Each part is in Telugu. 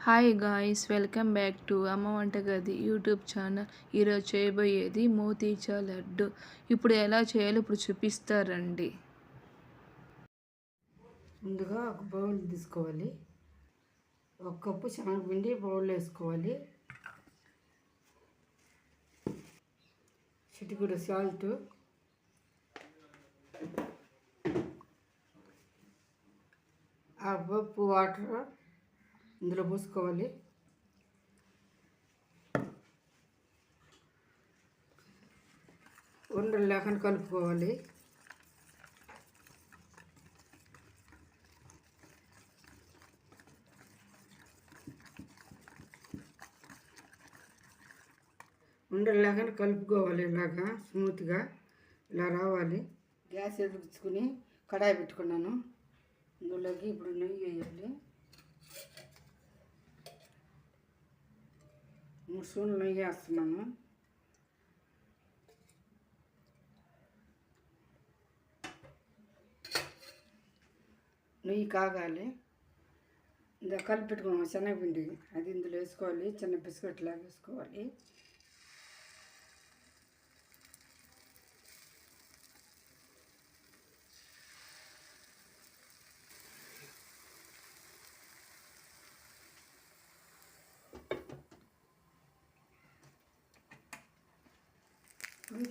Hi guys, welcome back to అమ్మ వంటగది యూట్యూబ్ ఛానల్. ఈరోజు చేయబోయేది మోతీచూర్ లడ్డు. ఇప్పుడు ఎలా చేయాలో ఇప్పుడు చూపిస్తారండి. ముందుగా ఒక బౌల్ తీసుకోవాలి. ఒక కప్పు శనగపిండి బౌల్లో వేసుకోవాలి. చిటికెడు సాల్ట్, ఆ పప్పు వాటర్ ఇందులో పోసుకోవాలి. ఉండలు లేకుండా కలుపుకోవాలి. ఉండలు లేకుండా కలుపుకోవాలి. ఇలాగా స్మూత్గా ఇలా రావాలి. గ్యాస్ వెలిగించుకుని కడాయి పెట్టుకున్నాను. ఇందులోకి ఇప్పుడు నెయ్యి వేయాలి. 3 స్పూన్లు నెయ్యి వేస్తున్నాను. నెయ్యి కాగాలి. ఇందా కలిపి పెట్టుకున్నాం శనగపిండి, అది ఇందులో వేసుకోవాలి. చిన్న బిస్కెట్ లాగా వేసుకోవాలి.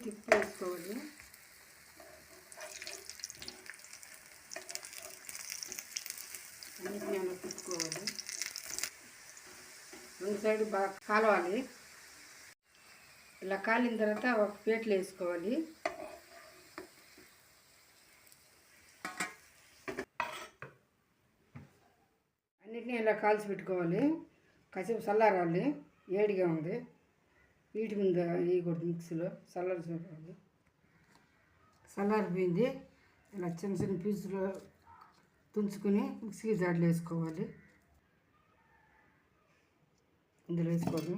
తిప్పి వేసుకోవాలి. అన్నిటిని అలా తిప్పుకోవాలి. 2 సైడ్ బాగా కాలవాలి. ఇలా కాలిన తర్వాత ఒక ప్లేట్లో వేసుకోవాలి. అన్నిటినీ ఇలా కాల్చి పెట్టుకోవాలి. కాసేపు చల్లారాలి. వేడిగా ఉంది. వీటి మీద వేయకూడదు, మిక్సీలో చల్లారిపోవాలి. చల్లారిపోయింది. ఇలా చిన్న చిన్న పీసులు తుంచుకొని మిక్సీ జాడలో వేసుకోవాలి. ఇందులో వేసుకోవాలి.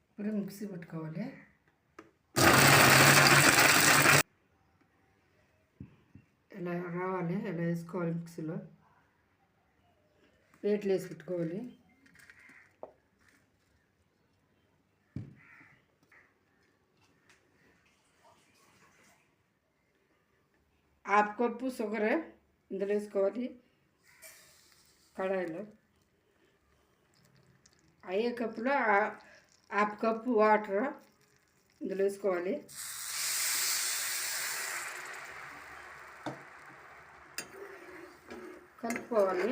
ఇప్పుడు మిక్సీ పెట్టుకోవాలి. ఇలా రావాలి. ఇలా వేసుకోవాలి. మిక్సీలో ప్లేట్లు వేసి పెట్టుకోవాలి. హాఫ్ కప్పు షుగర్ ఇందులో వేసుకోవాలి. కడాయిలో అయ్యే కప్పులో హాఫ్ కప్పు వాటర్ ఇందులో వేసుకోవాలి. కలుపుకోవాలి.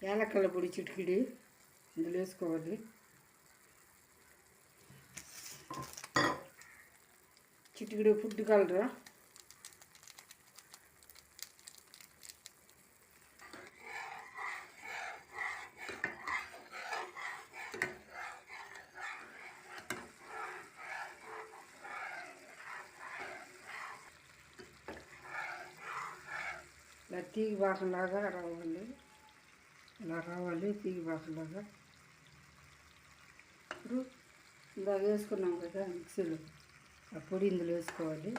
యాలక్కల పొడి చిటికిడి ఇందులో వేసుకోవాలి. చిటికిడి ఫుడ్ కలర్, ఇలా తీగి బాకంలాగా రావాలి. ఇలా రావాలి తీగి బాకంలాగా. ఇప్పుడు ఇందాక వేసుకున్నాం కదా మిక్సీలో, ఆ పొడి ఇందులో వేసుకోవాలి.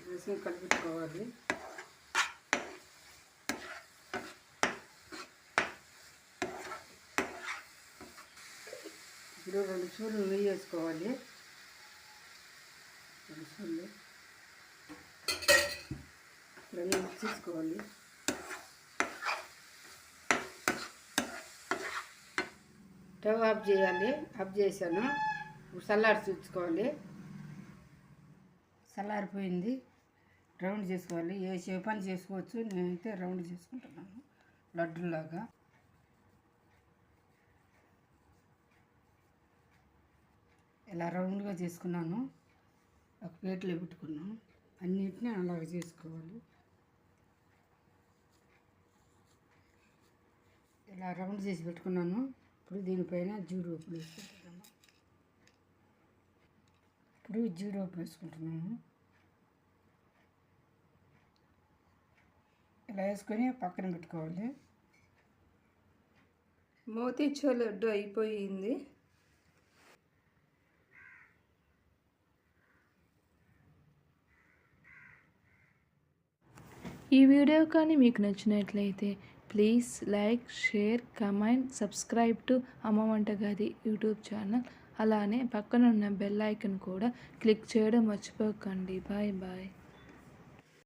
వేసి కలుపుకోవాలి. ఇప్పుడు 2 స్పూన్లు నెయ్యి వేసుకోవాలి. 2 స్పూన్లు ఇవన్నీ మిక్స్ చేసుకోవాలి. స్టవ్ ఆఫ్ చేయాలి. ఆఫ్ చేశాను. ఇప్పుడు చల్లారి చూసుకోవాలి. చల్లారిపోయింది. రౌండ్ చేసుకోవాలి. ఏ షేప్ అని చేసుకోవచ్చు. నేనైతే రౌండ్ చేసుకుంటున్నాను లడ్డులాగా. ఇలా రౌండ్గా చేసుకున్నాను. ఒక ప్లేట్లో పెట్టుకున్నాను. అన్నిటినీ అలాగ చేసుకోవాలి. ఇలా రౌండ్ చేసి పెట్టుకున్నాను. ఇప్పుడు దీనిపైన జీడిపప్పులు వేసుకుంటున్నాను. ఇప్పుడు జీడిపప్పు వేసుకుంటున్నాము. ఇలా వేసుకొని పక్కన పెట్టుకోవాలి. మోతీచూర్ లడ్డు అయిపోయింది. ఈ వీడియో కానీ మీకు నచ్చినట్లయితే please like, share, comment, subscribe to అమ్మ వంటగది యూట్యూబ్ ఛానల్. అలానే పక్కన ఉన్న బెల్ ఐకాన్ కూడా క్లిక్ చేయడం మర్చిపోకండి. Bye bye.